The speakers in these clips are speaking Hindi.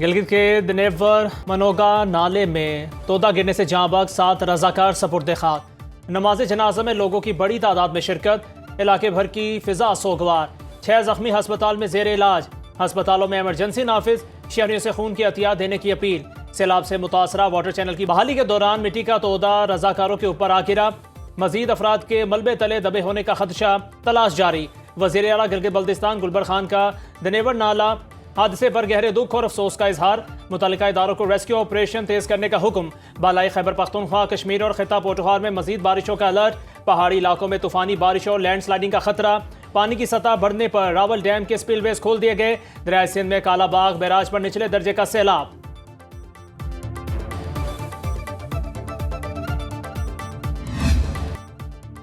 गिलगित के दिनेवर मनोगा नाले में तोदा गिरने से जाँ बख्श 7 रजाकार सपुर्द खाक। नमाज जनाजा में लोगों की बड़ी तादाद में शिरकत। इलाके भर की फिजा सोगवार। 6 जख्मी अस्पताल में जेर इलाज। अस्पतालों में इमरजेंसी नाफिज। शहरियों से खून की अतिया देने की अपील। सैलाब से मुतासरा वाटर चैनल की बहाली के दौरान मिट्टी का तोदा रजाकारों के ऊपर आ गिरा। मजीद अफराद के मलबे तले दबे होने का खदशा। तलाश जारी। वज़ीर आला गिलगित बल्तिस्तान गुलबर खान का दिनेवर नाला हादसे पर गहरे दुख और अफसोस का इजहार। मुतल्लिका इदारों को रेस्क्यू ऑपरेशन तेज करने का हुक्म। बालाई खैबर पख्तूनख्वा, कश्मीर और खिता पोठोहार में मजीद बारिशों का अलर्ट। पहाड़ी इलाकों में तूफानी बारिश और लैंडस्लाइडिंग का खतरा। पानी की सतह बढ़ने पर रावल डैम के स्पिलवेज खोल दिए गए। दरिया सिंध में कालाबाग बैराज पर निचले दर्जे का सैलाब।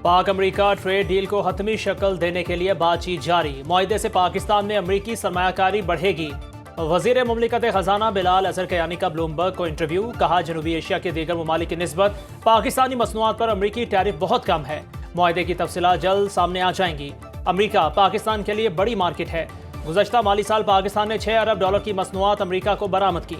पाक अमरीका ट्रेड डील को हतमी शक्ल देने के लिए बातचीत जारी। मुआहदे से पाकिस्तान में अमरीकी सरमायाकारी बढ़ेगी। वजीर मुमलिकत खजाना बिलाल अजहर कयानी का ब्लूमबर्ग को इंटरव्यू। कहा, जनूबी एशिया के दीगर ममालिक की निस्बत पाकिस्तानी मसनूआत पर अमरीकी टैरिफ बहुत कम है। मुआहदे की तफसीलात जल्द सामने आ जाएंगी। अमरीका पाकिस्तान के लिए बड़ी मार्केट है। गुज़श्ता माली साल पाकिस्तान ने $6 अरब की मसनूआत अमरीका को बरामद की।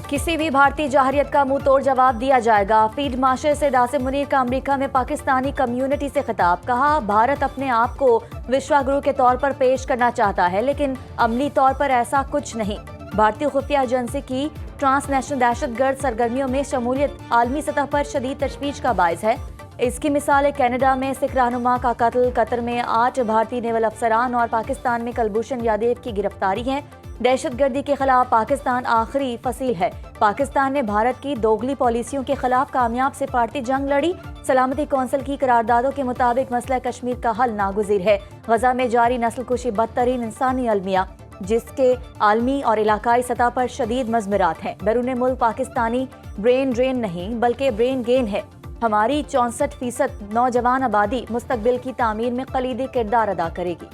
किसी भी भारतीय जाहरियत का मुंह तोड़ जवाब दिया जाएगा। फील्ड मार्शल सैयद आसिम मुनीर का अमेरिका में पाकिस्तानी कम्युनिटी से खिताब। कहा, भारत अपने आप को विश्वगुरु के तौर पर पेश करना चाहता है, लेकिन अमली तौर पर ऐसा कुछ नहीं। भारतीय खुफिया एजेंसी की ट्रांसनेशनल दहशतगर्द सरगर्मियों में शमूलियत आलमी सतह पर शदीद तशवीश का बायस है। इसकी मिसाल है कनाडा में सिख रहनुमा का कत्ल, कतर में 8 भारतीय नेवल अफसरान और पाकिस्तान में कुलभूषण यादव की गिरफ्तारी है। दहशतगर्दी के खिलाफ पाकिस्तान आखिरी फसील है। पाकिस्तान ने भारत की दोगली पॉलिसियों के खिलाफ कामयाब सिफारती जंग लड़ी। सलामती कौंसिल की करारदादों के मुताबिक मसला कश्मीर का हल नागुज़ीर है। गजा में जारी नस्लकुशी बदतरीन इंसानी अलमिया, जिसके आलमी और इलाकाई सतह पर शदीद मज़मरात हैं। बैरून मुल्क पाकिस्तानी ब्रेन ड्रेन नहीं बल्कि ब्रेन गेन है। हमारी 64% नौजवान आबादी मुस्तकबिल की तामीर में कलीदी किरदार अदा करेगी।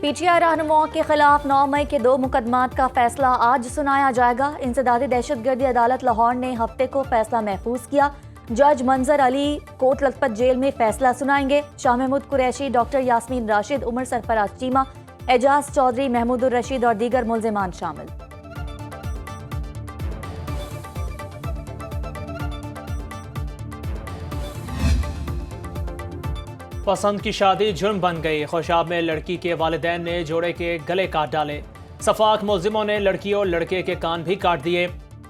पीटीआई रहनुमाओं के खिलाफ 9 मई के 2 मुकदमात का फैसला आज सुनाया जाएगा। इंसदादी दहशतगर्दी अदालत लाहौर ने हफ्ते को फैसला महफूज किया। जज मंजर अली कोट लखपत जेल में फैसला सुनाएंगे। शाह महमूद कुरैशी, डॉक्टर यास्मीन राशिद, उमर सरफराज चीमा, एजाज चौधरी, महमूदुर रशीद और दीगर मुल्जिमान शामिल। पसंद की शादी जुर्म बन गई। खुशाब में लड़की के वालिदैन ने जोड़े के गले काट डाले। सफाक मुल्जिमों ने लड़की और लड़के के कान भी काट दिए।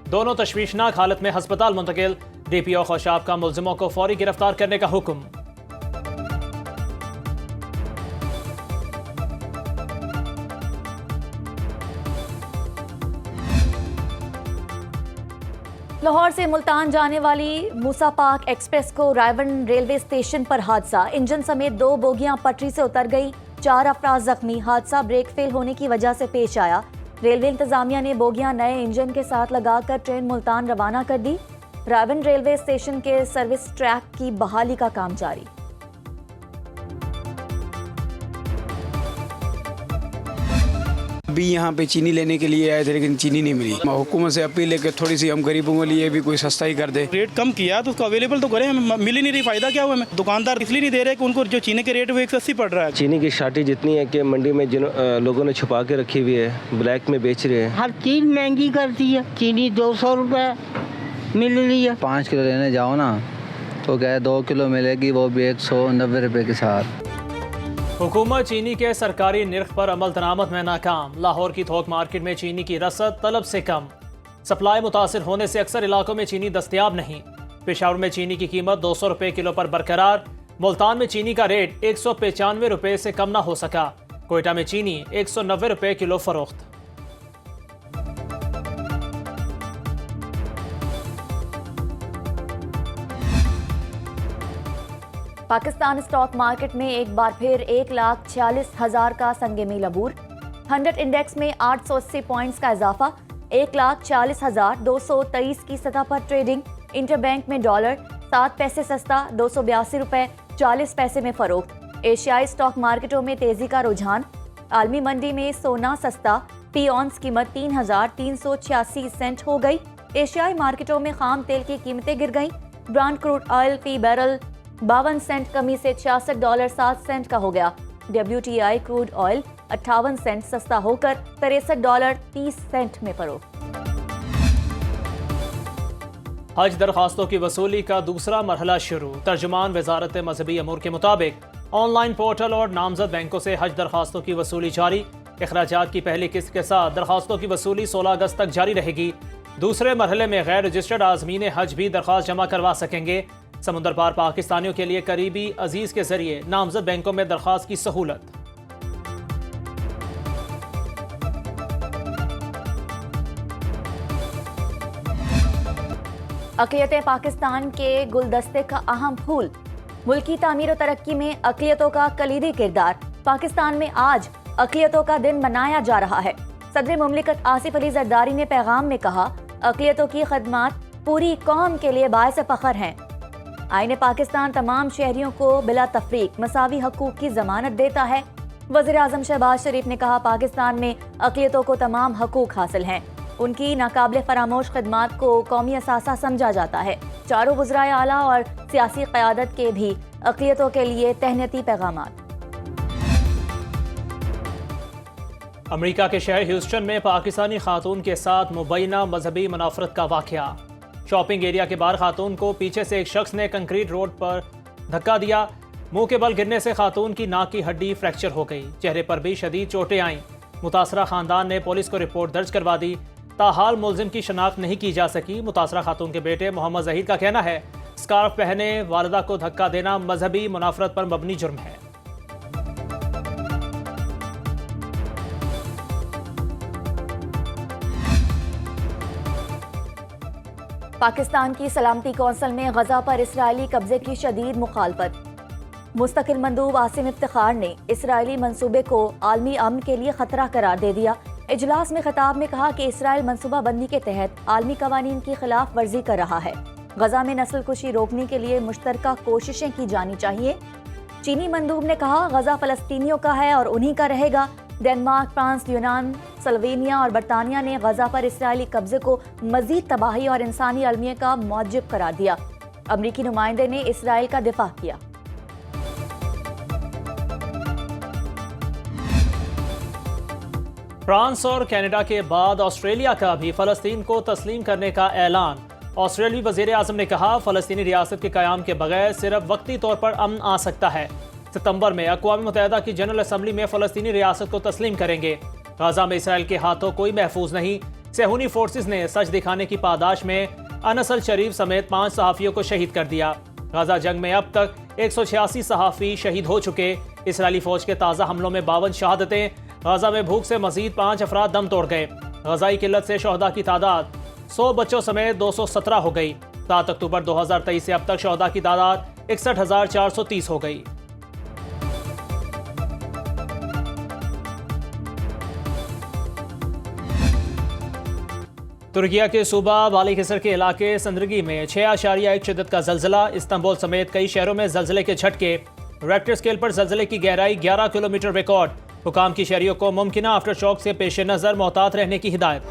दोनों तशवीशनाक हालत में अस्पताल मुंतकिल। डीपीओ खुशाब का मुल्जिमों को फौरी गिरफ्तार करने का हुक्म। लाहौर से मुल्तान जाने वाली मूसा पाक एक्सप्रेस को रायवन रेलवे स्टेशन पर हादसा। इंजन समेत 2 बोगियां पटरी से उतर गई। 4 अफराद जख्मी। हादसा ब्रेक फेल होने की वजह से पेश आया। रेलवे इंतजामिया ने बोगियां नए इंजन के साथ लगाकर ट्रेन मुल्तान रवाना कर दी। रायवन रेलवे स्टेशन के सर्विस ट्रैक की बहाली का काम जारी। अभी यहाँ पे चीनी लेने के लिए आए थे, लेकिन चीनी नहीं मिली। हुकूमत से अपील है कि थोड़ी सी हम गरीबों के लिए भी कोई सस्ता ही कर दे। रेट कम किया तो उसको अवेलेबल तो करें, हमें मिल ही नहीं रही। फायदा क्या हुआ हमें? दुकानदार इसलिए नहीं दे रहे कि उनको जो चीनी के रेट वो 180 पड़ रहा है। चीनी की शार्टेज इतनी है कि मंडी में जिन लोगों ने छुपा के रखी हुई है, ब्लैक में बेच रहे हैं। हर चीज महंगी कर दी है। चीनी 200 रुपए मिल रही है। 5 किलो लेने जाओ ना तो क्या 2 किलो मिलेगी, वो भी 190 रुपए के साथ। हुकूमत चीनी के सरकारी निर्ख पर अमल दरामद में नाकाम। लाहौर की थोक मार्केट में चीनी की रसद तलब से कम। सप्लाई मुतासिर होने से अक्सर इलाकों में चीनी दस्तयाब नहीं। पेशावर में चीनी की कीमत 200 रुपए किलो पर बरकरार। मुल्तान में चीनी का रेट 195 रुपए से कम ना हो सका। कोयटा में चीनी 190 रुपए किलो फरोख्त। पाकिस्तान स्टॉक मार्केट में एक बार फिर 1,46,000 का संगे मील अबूर। 100 इंडेक्स में 880 पॉइंट्स का इजाफा। 1,40,223 की सतह पर ट्रेडिंग। इंटरबैंक में डॉलर 7 पैसे सस्ता 282 रुपए 40 पैसे में फरोख्त। एशियाई स्टॉक मार्केटों में तेजी का रुझान। आलमी मंडी में सोना सस्ता, फी ऑन्स कीमत 3,386 सेंट हो गई। एशियाई मार्केटों में खाम तेल की कीमतें गिर गईं। ब्रांड क्रूड ऑयल फी बैरल 52 सेंट कमी से $66.07 का हो गया। WTI क्रूड ऑयल 58 सेंट सस्ता होकर $63.30 में फरोख्त। हज दरखास्तों की वसूली का दूसरा मरहला शुरू। तर्जुमान वजारत मजहबी अमूर के मुताबिक ऑनलाइन पोर्टल और नामजद बैंकों से हज दरखास्तों की वसूली जारी। अखराजात की पहली किस्त के साथ दरखास्तों की वसूली 16 अगस्त तक जारी रहेगी। दूसरे मरहले में गैर रजिस्टर्ड आज़मीन हज भी दरखास्त जमा करवा सकेंगे। समुद्र पार पाकिस्तानियों के लिए करीबी अजीज के जरिए नामजद बैंकों में दरखास्त की सहूलत। अक़लियतें पाकिस्तान के गुलदस्ते का अहम फूल। मुल्की तामीर और तरक्की में अक़लियतों का कलीदी किरदार। पाकिस्तान में आज अक़लियतों का दिन मनाया जा रहा है। सदर मुमलिकत आसिफ अली जरदारी ने पैगाम में कहा, अक़लियतों की खदमात पूरी कौम के लिए बाइस फ़ख्र हैं। आईन पाकिस्तान तमाम शहरियों को बिला तफरीक मसावी हकूक़ की ज़मानत देता है। वज़ीर आज़म शहबाज शरीफ ने कहा, पाकिस्तान में अक़लियतों को तमाम हकूक़ हासिल हैं। उनकी नाकाबिले फरामोश खदमात को कौमी असासा समझा जाता है। चारों वज़राए आला और सियासी क़यादत के भी अक़लियतों के लिए तहनीती पैगामात। अमेरिका के शहर ह्यूस्टन में पाकिस्तानी खातून के साथ मुबैना मजहबी मुनाफरत का वाक़या। शॉपिंग एरिया के बाहर खातून को पीछे से एक शख्स ने कंक्रीट रोड पर धक्का दिया। मुंह के बल गिरने से खातून की नाक की हड्डी फ्रैक्चर हो गई। चेहरे पर भी शदीद चोटें आईं। मुतासरा खानदान ने पुलिस को रिपोर्ट दर्ज करवा दी। ताहाल मुलजिम की शनाख्त नहीं की जा सकी। मुतासरा खातून के बेटे मोहम्मद जहीर का कहना है, स्कार्फ पहने वालिदा को धक्का देना मजहबी मुनाफरत पर मबनी जुर्म है। पाकिस्तान की सलामती कौंसिल में गजा पर इसराइली कब्जे की शदीद मुखालफत। मुस्तकिल मंदूब आसिम इफ्तिखार ने इसराइली मंसूबे को आलमी अमन के लिए खतरा करार दे दिया। इजलास में खिताब में कहा कि इसराइल मनसूबा बंदी के तहत आलमी कवानीन की खिलाफ वर्जी कर रहा है। गजा में नस्ल कुशी रोकने के लिए मुश्तरका कोशिशें की जानी चाहिए। चीनी मंदूब ने कहा, गजा फलस्तीनियों का है और उन्हीं का रहेगा। डेनमार्क, फ्रांस, यूनान, स्लोवेनिया और बरतानिया ने गजा पर इसराइली कब्जे को मजीद तबाही और इंसानी अलमियत का मौजिब करार दिया। अमरीकी नुमाइंदे ने इसराइल का दिफा किया। फ्रांस और कनाडा के बाद ऑस्ट्रेलिया का भी फ़लस्तीन को तस्लीम करने का ऐलान। ऑस्ट्रेलियाई वज़ीर आज़म ने कहा, फ़लस्तीनी रियासत के क़याम के बगैर सिर्फ वक्ती तौर पर अमन आ सकता है। सितंबर में अक़वाम मुत्तहिदा की जनरल असम्बली में फ़लस्तीनी रियासत को तस्लीम करेंगे। गाज़ा में इसराइल के हाथों कोई महफूज नहीं। सेहूनी फोर्सेस ने सच दिखाने की पादाश में अनस अल शरीफ समेत 5 सहाफ़ियों को शहीद कर दिया। गाज़ा जंग में अब तक 186 सहाफ़ी शहीद हो चुके। इसराइली फ़ौज के ताज़ा हमलों में 52 शहादतें। गाज़ा में भूख से मजीद 5 अफराद दम तोड़ गए। गज़ाई किल्लत से शहदा की तादाद 100 बच्चों समेत 217 हो गई। 7 अक्टूबर 2023 से अब तक शहदा की तादाद 61,430 हो गई। तुर्किया के सूबा बालिकसर के इलाके संदरगी में 6.1 शिद्दत का जल्जला। इस्तांबुल समेत कई शहरों में जल्जले के झटके। रेक्टर स्केल पर जल्जले की गहराई 11 किलोमीटर रिकॉर्ड। हुकाम की शहरियों को मुमकिना आफ्टर शॉक से पेश नज़र मोहतात रहने की हिदायत।